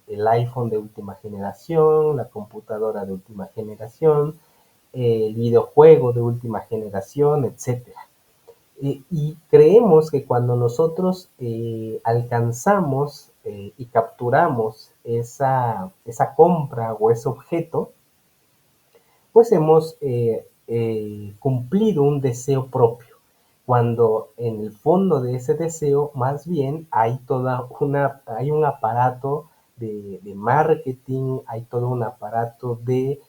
[SPEAKER 1] el iPhone de última generación, la computadora de última generación, el videojuego de última generación, etcétera. Y creemos que cuando nosotros alcanzamos y capturamos esa compra o ese objeto, pues hemos cumplido un deseo propio, cuando en el fondo de ese deseo más bien hay un aparato de marketing, hay todo un aparato de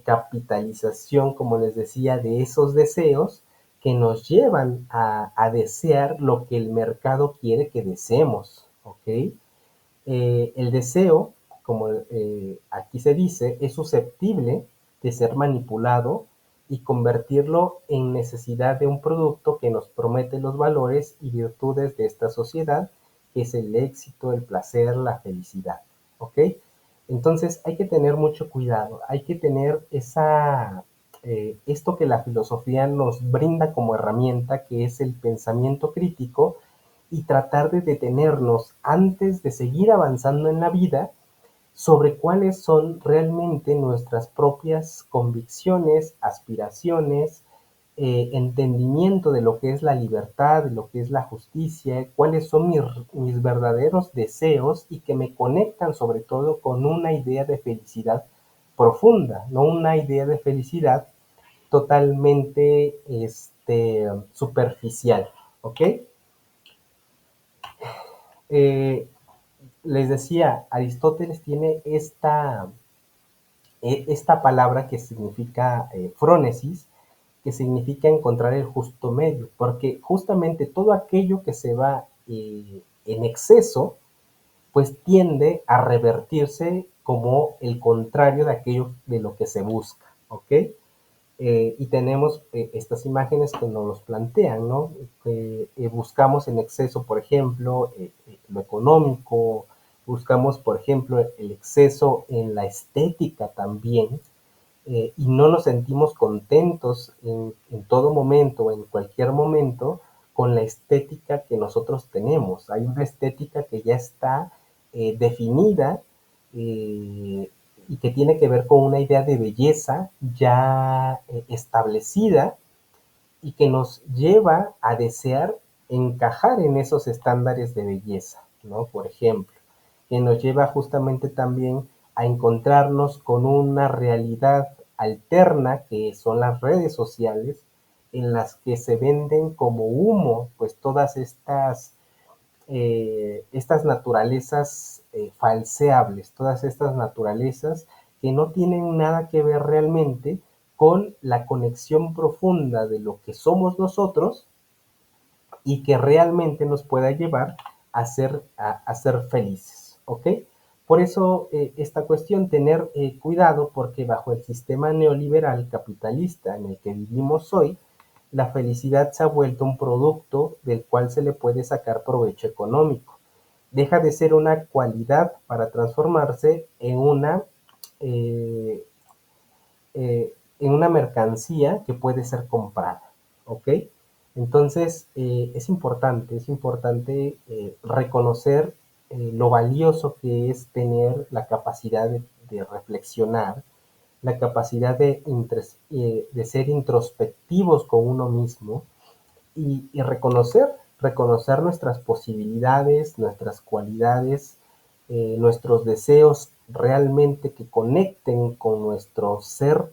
[SPEAKER 1] capitalización, como les decía, de esos deseos que nos llevan desear lo que el mercado quiere que deseemos, ¿ok? El deseo, como aquí se dice, es susceptible de ser manipulado y convertirlo en necesidad de un producto que nos promete los valores y virtudes de esta sociedad, que es el éxito, el placer, la felicidad. ¿Ok? Entonces hay que tener mucho cuidado, hay que tener esto que la filosofía nos brinda como herramienta, que es el pensamiento crítico, y tratar de detenernos antes de seguir avanzando en la vida sobre cuáles son realmente nuestras propias convicciones, aspiraciones, entendimiento de lo que es la libertad, de lo que es la justicia, cuáles son mis verdaderos deseos y que me conectan sobre todo con una idea de felicidad profunda, no una idea de felicidad totalmente superficial, ¿ok? Eh, Les decía, Aristóteles tiene esta palabra que significa frónesis, que significa encontrar el justo medio, porque justamente todo aquello que se va en exceso, pues tiende a revertirse como el contrario de aquello de lo que se busca, ¿ok? Y tenemos estas imágenes que nos los plantean, ¿no? Buscamos en exceso, por ejemplo, lo económico, buscamos, por ejemplo, el exceso en la estética también, y no nos sentimos contentos en todo momento, en cualquier momento, con la estética que nosotros tenemos. Hay una estética que ya está definida, eh, y que tiene que ver con una idea de belleza ya establecida y que nos lleva a desear encajar en esos estándares de belleza, ¿no? Por ejemplo, que nos lleva justamente también a encontrarnos con una realidad alterna que son las redes sociales, en las que se venden como humo, pues todas estas naturalezas falseables, todas estas naturalezas que no tienen nada que ver realmente con la conexión profunda de lo que somos nosotros y que realmente nos pueda llevar a ser felices, ¿ok? Por eso esta cuestión, tener cuidado, porque bajo el sistema neoliberal capitalista en el que vivimos hoy, la felicidad se ha vuelto un producto del cual se le puede sacar provecho económico. Deja de ser una cualidad para transformarse eh, en una mercancía que puede ser comprada, ¿ok? Entonces es importante reconocer lo valioso que es tener la capacidad de reflexionar, la capacidad de ser introspectivos con uno mismo y reconocer nuestras posibilidades, nuestras cualidades, nuestros deseos realmente que conecten con nuestro ser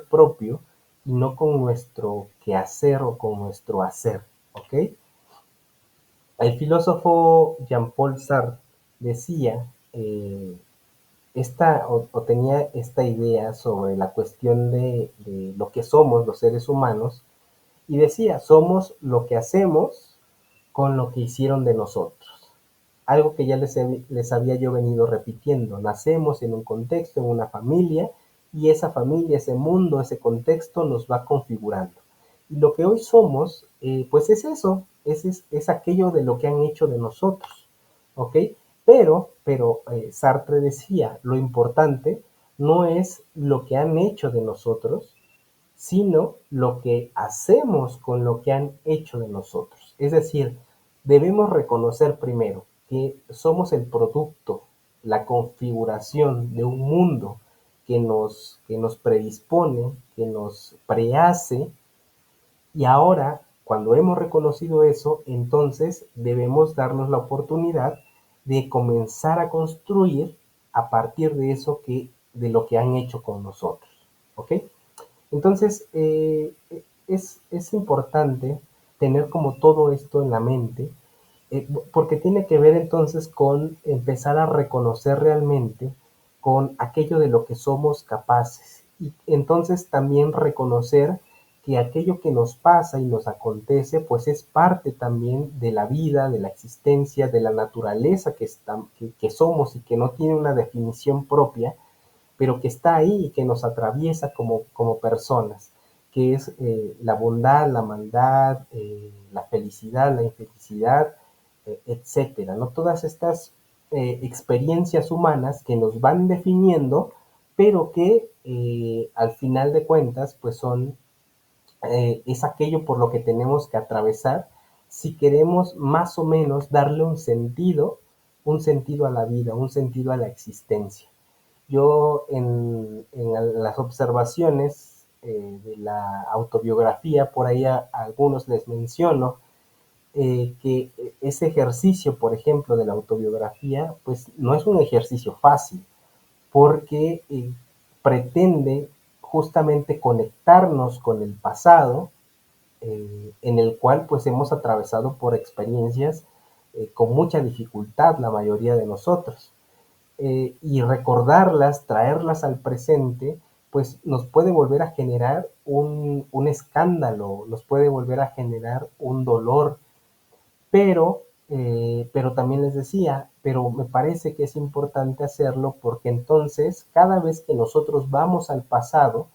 [SPEAKER 1] propio y no con nuestro quehacer o con nuestro hacer, ¿ok? El filósofo Jean-Paul Sartre decía, tenía esta idea sobre la cuestión de lo que somos los seres humanos, y decía, somos lo que hacemos con lo que hicieron de nosotros. Algo que ya les había yo venido repitiendo. Nacemos en un contexto, en una familia, y esa familia, ese mundo, ese contexto nos va configurando. Y lo que hoy somos, pues es eso, es aquello de lo que han hecho de nosotros, ¿ok? Pero Sartre decía, lo importante no es lo que han hecho de nosotros, sino lo que hacemos con lo que han hecho de nosotros. Es decir, debemos reconocer primero que somos el producto, la configuración de un mundo que nos predispone, que nos prehace, y ahora, cuando hemos reconocido eso, entonces debemos darnos la oportunidad de comenzar a construir a partir de eso de lo que han hecho con nosotros. ¿Ok? Entonces, es importante tener como todo esto en la mente, porque tiene que ver entonces con empezar a reconocer realmente con aquello de lo que somos capaces y entonces también reconocer que aquello que nos pasa y nos acontece, pues es parte también de la vida, de la existencia, de la naturaleza que somos y que no tiene una definición propia, pero que está ahí y que nos atraviesa como personas, que es la bondad, la maldad, la felicidad, la infelicidad, etcétera, ¿no? Todas estas experiencias humanas que nos van definiendo, pero que al final de cuentas, pues es aquello por lo que tenemos que atravesar si queremos más o menos darle un sentido a la vida, un sentido a la existencia. Yo en las observaciones de la autobiografía, por ahí a algunos les menciono que ese ejercicio, por ejemplo, de la autobiografía, pues no es un ejercicio fácil, porque pretende justamente conectarnos con el pasado, en el cual pues hemos atravesado por experiencias con mucha dificultad la mayoría de nosotros. Y recordarlas, traerlas al presente, pues nos puede volver a generar un escándalo, nos puede volver a generar un dolor, pero también les decía, pero me parece que es importante hacerlo porque entonces cada vez que nosotros vamos al pasado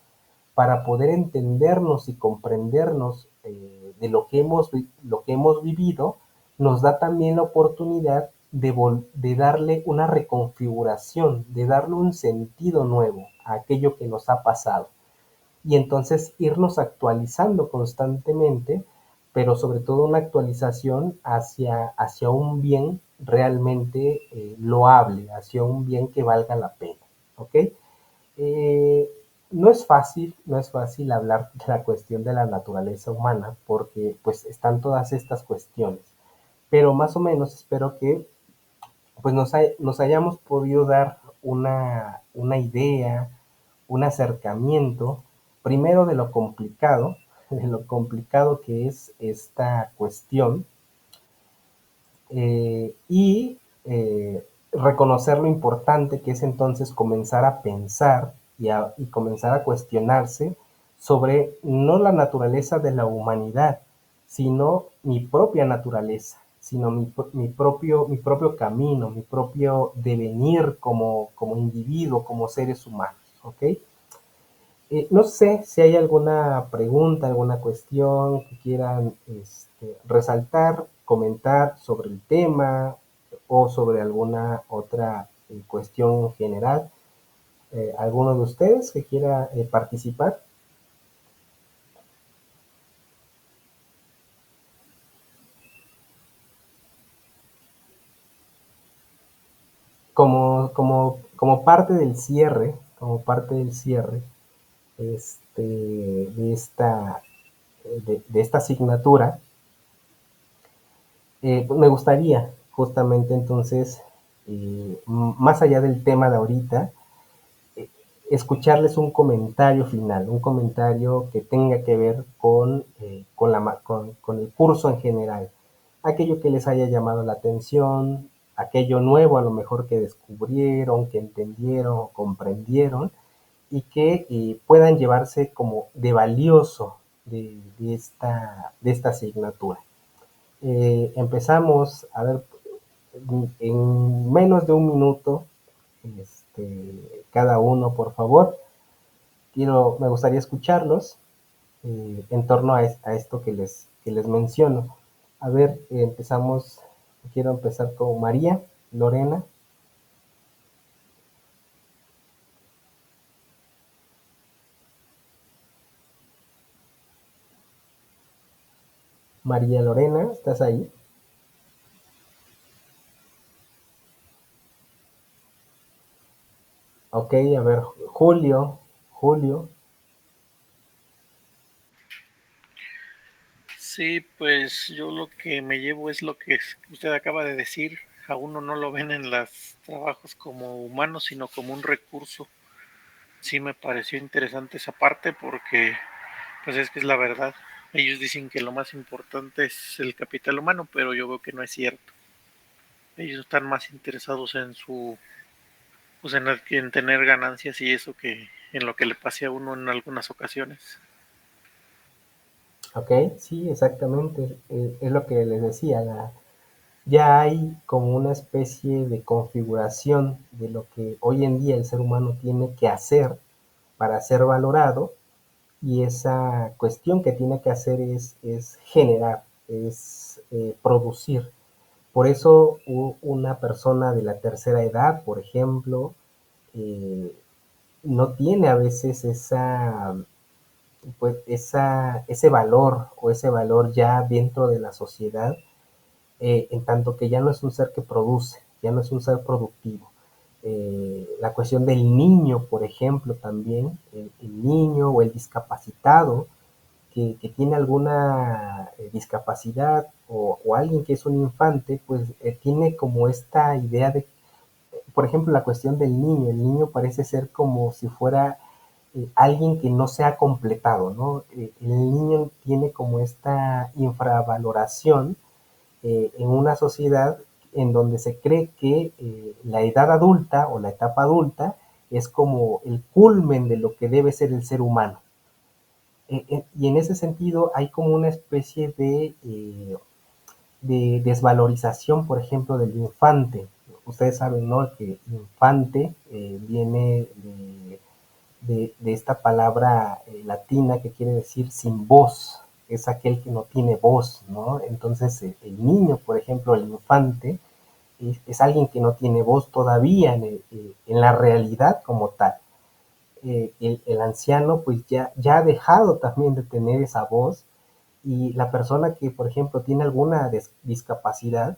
[SPEAKER 1] para poder entendernos y comprendernos de lo que hemos vivido, nos da también la oportunidad de darle una reconfiguración, de darle un sentido nuevo a aquello que nos ha pasado y entonces irnos actualizando constantemente, pero sobre todo una actualización hacia un bien realmente loable, hacia un bien que valga la pena. ¿Ok? Eh, no es fácil hablar de la cuestión de la naturaleza humana porque pues están todas estas cuestiones, pero más o menos espero que pues nos hayamos podido dar una idea, un acercamiento, primero de lo complicado que es esta cuestión, y reconocer lo importante que es entonces comenzar a pensar y comenzar a cuestionarse sobre no la naturaleza de la humanidad, sino mi propia naturaleza, sino mi propio camino, mi propio devenir como individuo, como seres humanos. ¿Ok? No sé si hay alguna pregunta, alguna cuestión que quieran resaltar, comentar sobre el tema o sobre alguna otra cuestión general. ¿Alguno de ustedes que quiera participar? Como parte del cierre, como parte del cierre de esta asignatura, pues me gustaría justamente entonces, más allá del tema de ahorita, eh, escucharles un comentario final, un comentario que tenga que ver con el curso en general, aquello que les haya llamado la atención, aquello nuevo a lo mejor que descubrieron, que entendieron o comprendieron y que puedan llevarse como de valioso de esta asignatura. Empezamos, a ver, en menos de un minuto, cada uno, por favor. Me gustaría escucharlos en torno a esto que les menciono. A ver, quiero empezar con María Lorena. María Lorena, ¿estás ahí? Ok, a ver, Julio,
[SPEAKER 2] Sí, pues yo lo que me llevo es lo que usted acaba de decir. A uno no lo ven en los trabajos como humano, sino como un recurso. Sí me pareció interesante esa parte porque pues es que es la verdad. Ellos dicen que lo más importante es el capital humano, pero yo veo que no es cierto. Ellos están más interesados en su pues en tener ganancias y eso en lo que le pase a uno en algunas ocasiones.
[SPEAKER 1] Ok, sí, exactamente. Es lo que les decía, ya hay como una especie de configuración de lo que hoy en día el ser humano tiene que hacer para ser valorado, y esa cuestión que tiene que hacer es generar, es producir. Por eso una persona de la tercera edad, por ejemplo, eh, no tiene a veces ese valor o ese valor ya dentro de la sociedad, en tanto que ya no es un ser que produce, ya no es un ser productivo. La cuestión del niño, por ejemplo, también, el niño o el discapacitado que tiene alguna discapacidad, o alguien que es un infante, pues tiene como esta idea de, por ejemplo, la cuestión del niño. El niño parece ser como si fuera alguien que no se ha completado, ¿no? El niño tiene como esta infravaloración en una sociedad en donde se cree que la edad adulta o la etapa adulta es como el culmen de lo que debe ser el ser humano. Y en ese sentido hay como una especie de desvalorización, por ejemplo, del infante. Ustedes saben, ¿no?, que infante viene de esta palabra latina que quiere decir sin voz, es aquel que no tiene voz, ¿no? Entonces, el niño, por ejemplo, el infante, es alguien que no tiene voz todavía en la realidad como tal. El anciano pues ya ha dejado también de tener esa voz, y la persona que, por ejemplo, tiene alguna discapacidad,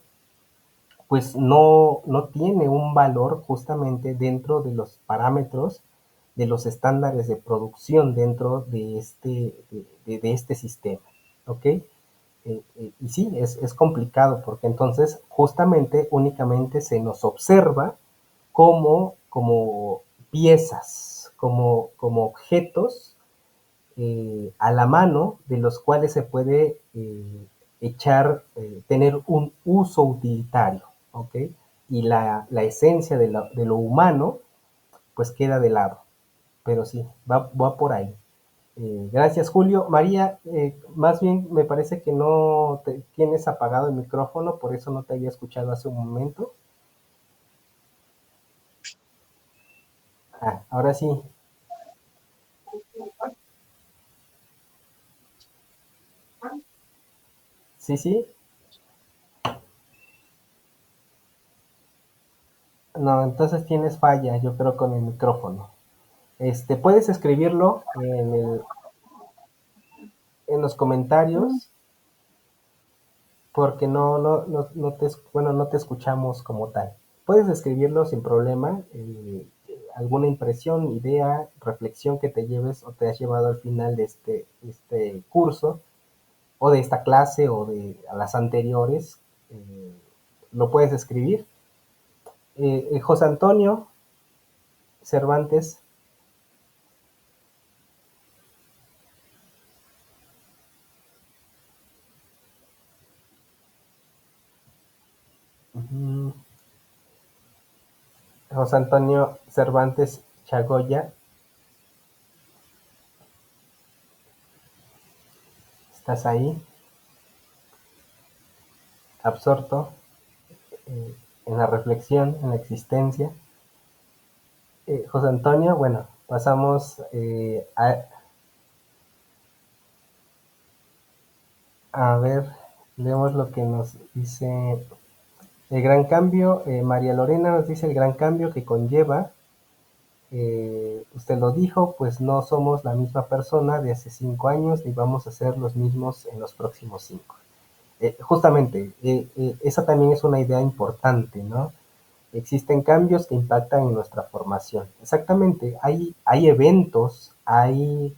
[SPEAKER 1] pues no tiene un valor justamente dentro de los parámetros de los estándares de producción dentro de este sistema, ¿ok? Y sí, es complicado, porque entonces justamente únicamente se nos observa como piezas, como objetos a la mano, de los cuales se puede tener un uso utilitario, ¿ok? Y la esencia de lo humano, pues queda de lado. Pero sí, va por ahí. Gracias, Julio. María, más bien me parece que no tienes apagado el micrófono, por eso no te había escuchado hace un momento. Ahora sí. Sí, sí. No, entonces tienes falla, yo creo, con el micrófono. Puedes escribirlo en los comentarios, porque no te escuchamos como tal. Puedes escribirlo sin problema, alguna impresión, idea, reflexión que te lleves o te has llevado al final de este curso, o de esta clase, o de las anteriores. eh, lo puedes escribir. José Antonio Cervantes. uh, José Antonio Cervantes Chagoya, ¿estás ahí? Absorto en la reflexión, en la existencia. José Antonio, bueno, pasamos a ver, leemos lo que nos dice el gran cambio. María Lorena nos dice: el gran cambio que conlleva, usted lo dijo, pues no somos la misma persona de hace 5 años, ni vamos a ser los mismos en los próximos 5. Justamente, esa también es una idea importante, ¿no? Existen cambios que impactan en nuestra formación. Exactamente, hay eventos, hay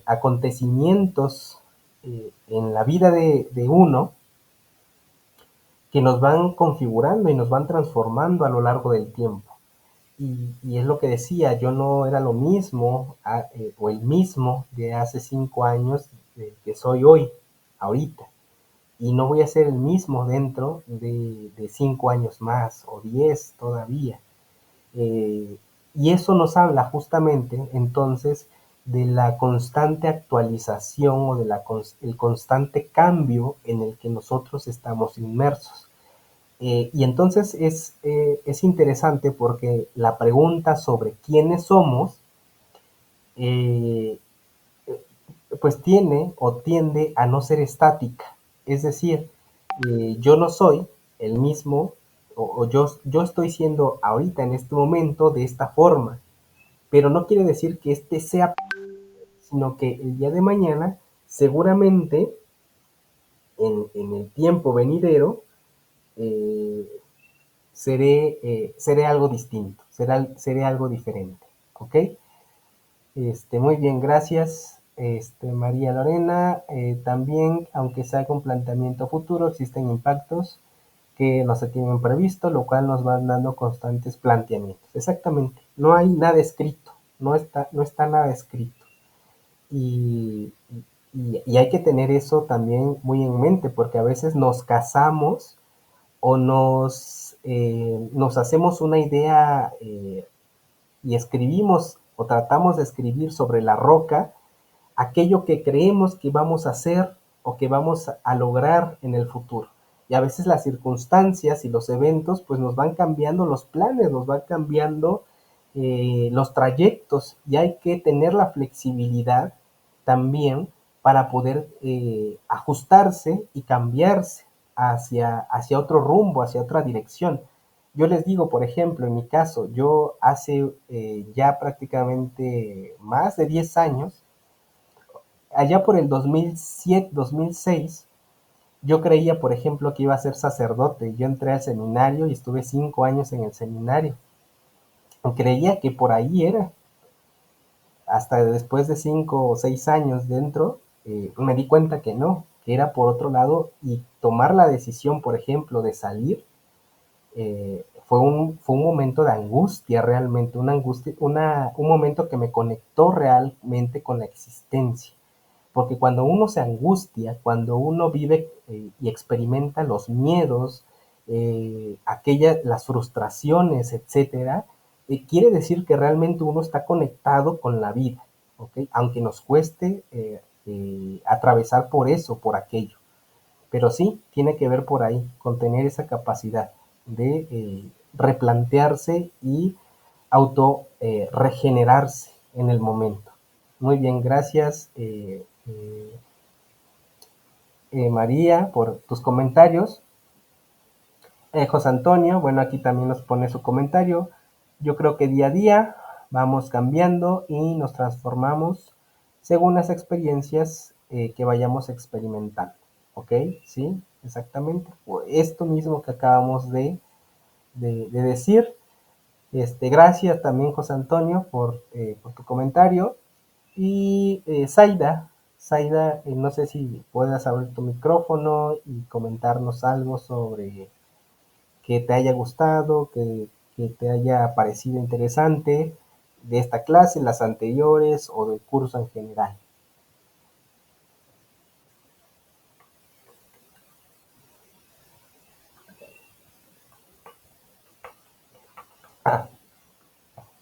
[SPEAKER 1] acontecimientos en la vida de uno, que nos van configurando y nos van transformando a lo largo del tiempo. Y es lo que decía, yo no era lo mismo o el mismo de hace 5 años que soy hoy, ahorita. Y no voy a ser el mismo dentro de 5 años más, o 10 todavía. Y eso nos habla justamente entonces de la constante actualización o de el constante cambio en el que nosotros estamos inmersos. Y entonces es interesante porque la pregunta sobre quiénes somos, eh, pues tiene o tiende a no ser estática. Es decir, yo no soy el mismo, o yo estoy siendo ahorita en este momento de esta forma, pero no quiere decir que este sea, sino que el día de mañana, seguramente en el tiempo venidero, eh, seré algo distinto, seré algo diferente. ¿Ok? Muy bien, gracias, María Lorena. También, aunque sea con planteamiento futuro, existen impactos que no se tienen previsto, lo cual nos van dando constantes planteamientos. Exactamente, no hay nada escrito, no está nada escrito. Y, y hay que tener eso también muy en mente, porque a veces nos casamos o nos hacemos una idea y escribimos o tratamos de escribir sobre la roca aquello que creemos que vamos a hacer o que vamos a lograr en el futuro. Y a veces las circunstancias y los eventos pues nos van cambiando los planes, nos van cambiando los trayectos y hay que tener la flexibilidad también para poder ajustarse y cambiarse hacia otro rumbo, hacia otra dirección. Yo les digo, por ejemplo, en mi caso, yo hace ya prácticamente más de 10 años, allá por el 2007, 2006, yo creía, por ejemplo, que iba a ser sacerdote. Yo entré al seminario y estuve 5 años en el seminario. Creía que por ahí era. Hasta después de 5 o 6 años dentro, me di cuenta que no, que era por otro lado y tomar la decisión, por ejemplo, de salir, fue un momento de angustia realmente, una angustia, un momento que me conectó realmente con la existencia. Porque cuando uno se angustia, cuando uno vive y experimenta los miedos, las frustraciones, etcétera, quiere decir que realmente uno está conectado con la vida, ¿ok? Aunque nos cueste atravesar por eso, por aquello. Pero sí, tiene que ver por ahí, con tener esa capacidad de replantearse y auto regenerarse en el momento. Muy bien, gracias María por tus comentarios. José Antonio, bueno, aquí también nos pone su comentario. Yo creo que día a día vamos cambiando y nos transformamos según las experiencias que vayamos experimentando. ¿Ok? Sí, exactamente. Esto mismo que acabamos de decir. Gracias también, José Antonio, por tu comentario. Y Zaida, no sé si puedas abrir tu micrófono y comentarnos algo sobre que te haya gustado, que te haya parecido interesante de esta clase, las anteriores o del curso en general. Ah,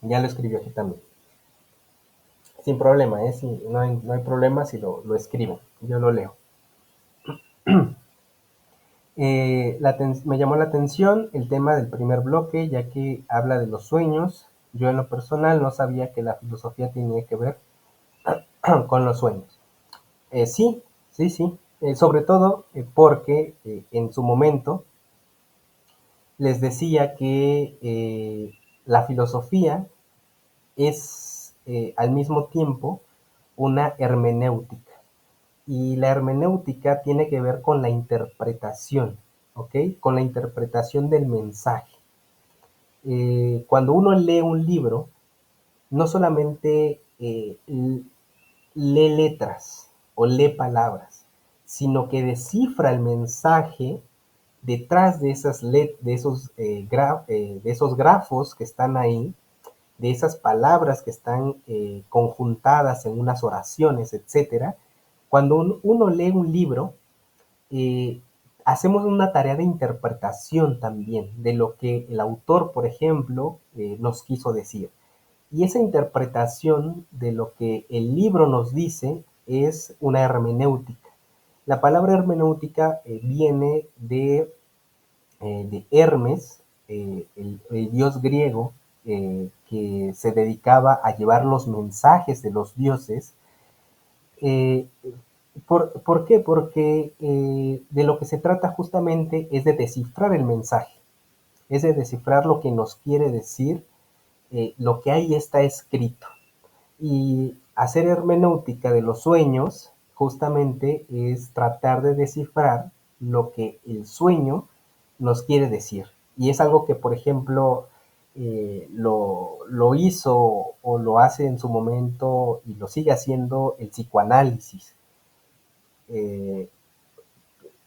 [SPEAKER 1] ya lo escribió aquí también. Sin problema, ¿eh? Sí, no hay problema si lo escriben. Yo lo leo. Me llamó la atención el tema del primer bloque, ya que habla de los sueños. Yo en lo personal no sabía que la filosofía tenía que ver con los sueños. Sí, sí, sí. Sobre todo porque en su momento les decía que la filosofía es al mismo tiempo una hermenéutica. Y la hermenéutica tiene que ver con la interpretación, ¿ok? Con la interpretación del mensaje. Cuando uno lee un libro, no solamente lee letras o lee palabras, sino que descifra el mensaje detrás de esos grafos que están ahí, de esas palabras que están conjuntadas en unas oraciones, etcétera. Cuando uno lee un libro, eh, hacemos una tarea de interpretación también de lo que el autor, por ejemplo, nos quiso decir. Y esa interpretación de lo que el libro nos dice es una hermenéutica. La palabra hermenéutica viene de Hermes, el dios griego que se dedicaba a llevar los mensajes de los dioses. Eh, ¿Por qué? Porque de lo que se trata justamente es de descifrar el mensaje, es de descifrar lo que nos quiere decir, lo que ahí está escrito. Y hacer hermenéutica de los sueños justamente es tratar de descifrar lo que el sueño nos quiere decir. Y es algo que, por ejemplo, lo hizo o lo hace en su momento y lo sigue haciendo el psicoanálisis. Eh,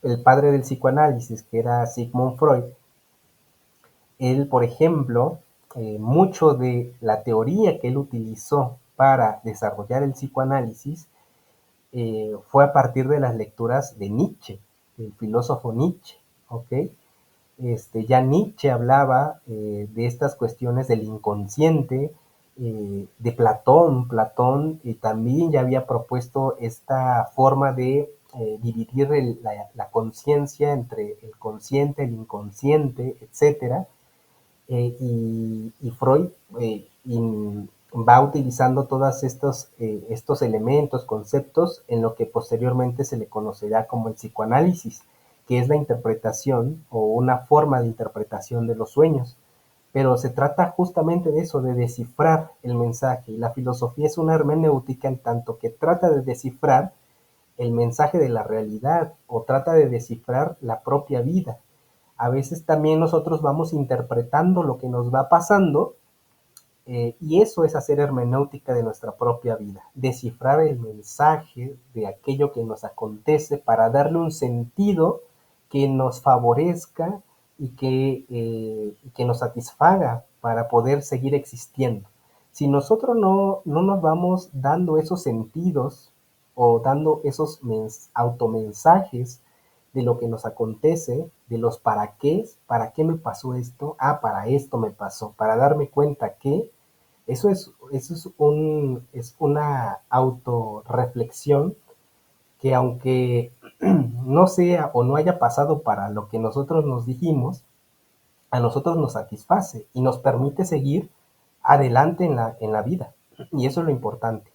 [SPEAKER 1] el padre del psicoanálisis, que era Sigmund Freud, él, por ejemplo, mucho de la teoría que él utilizó para desarrollar el psicoanálisis fue a partir de las lecturas de Nietzsche, del filósofo Nietzsche, ¿ok? Ya Nietzsche hablaba de estas cuestiones del inconsciente, de Platón también ya había propuesto esta forma de dividir la conciencia entre el consciente, el inconsciente, etcétera, y Freud va utilizando todos estos elementos, conceptos, en lo que posteriormente se le conocerá como el psicoanálisis, que es la interpretación o una forma de interpretación de los sueños. Pero se trata justamente de eso, de descifrar el mensaje. Y la filosofía es una hermenéutica en tanto que trata de descifrar el mensaje de la realidad o trata de descifrar la propia vida. A veces también nosotros vamos interpretando lo que nos va pasando y eso es hacer hermenéutica de nuestra propia vida, descifrar el mensaje de aquello que nos acontece para darle un sentido que nos favorezca y que nos satisfaga para poder seguir existiendo. Si nosotros no nos vamos dando esos sentidos o dando esos automensajes de lo que nos acontece, de los para qué me pasó esto, para esto me pasó, para darme cuenta que eso es una autorreflexión que aunque no sea o no haya pasado para lo que nosotros nos dijimos, a nosotros nos satisface y nos permite seguir adelante en la vida. Y eso es lo importante.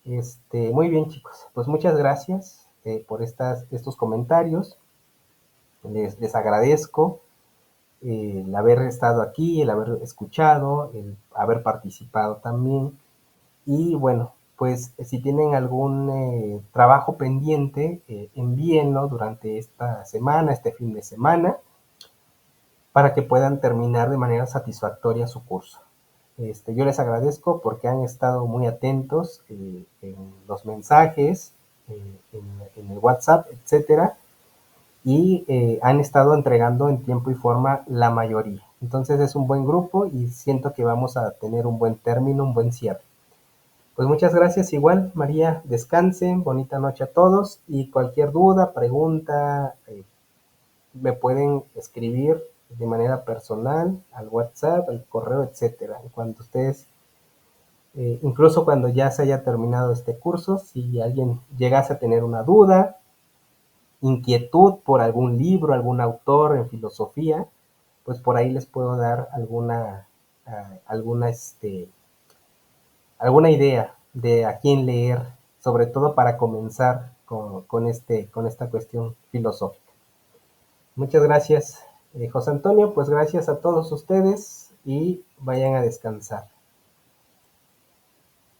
[SPEAKER 1] Muy bien, chicos. Pues muchas gracias por estos comentarios. Les agradezco el haber estado aquí, el haber escuchado, el haber participado también. Y bueno, pues si tienen algún trabajo pendiente, envíenlo durante esta semana, este fin de semana, para que puedan terminar de manera satisfactoria su curso. Yo les agradezco porque han estado muy atentos en los mensajes, en el WhatsApp, etcétera, y han estado entregando en tiempo y forma la mayoría. Entonces es un buen grupo y siento que vamos a tener un buen término, un buen cierre. Pues muchas gracias igual, María, descansen, bonita noche a todos y cualquier duda, pregunta, me pueden escribir de manera personal al WhatsApp, al correo, etcétera. Cuando ustedes, incluso cuando ya se haya terminado este curso, si alguien llegase a tener una duda, inquietud por algún libro, algún autor en filosofía, pues por ahí les puedo dar alguna idea de a quién leer, sobre todo para comenzar con esta cuestión filosófica. Muchas gracias, José Antonio, pues gracias a todos ustedes y vayan a descansar.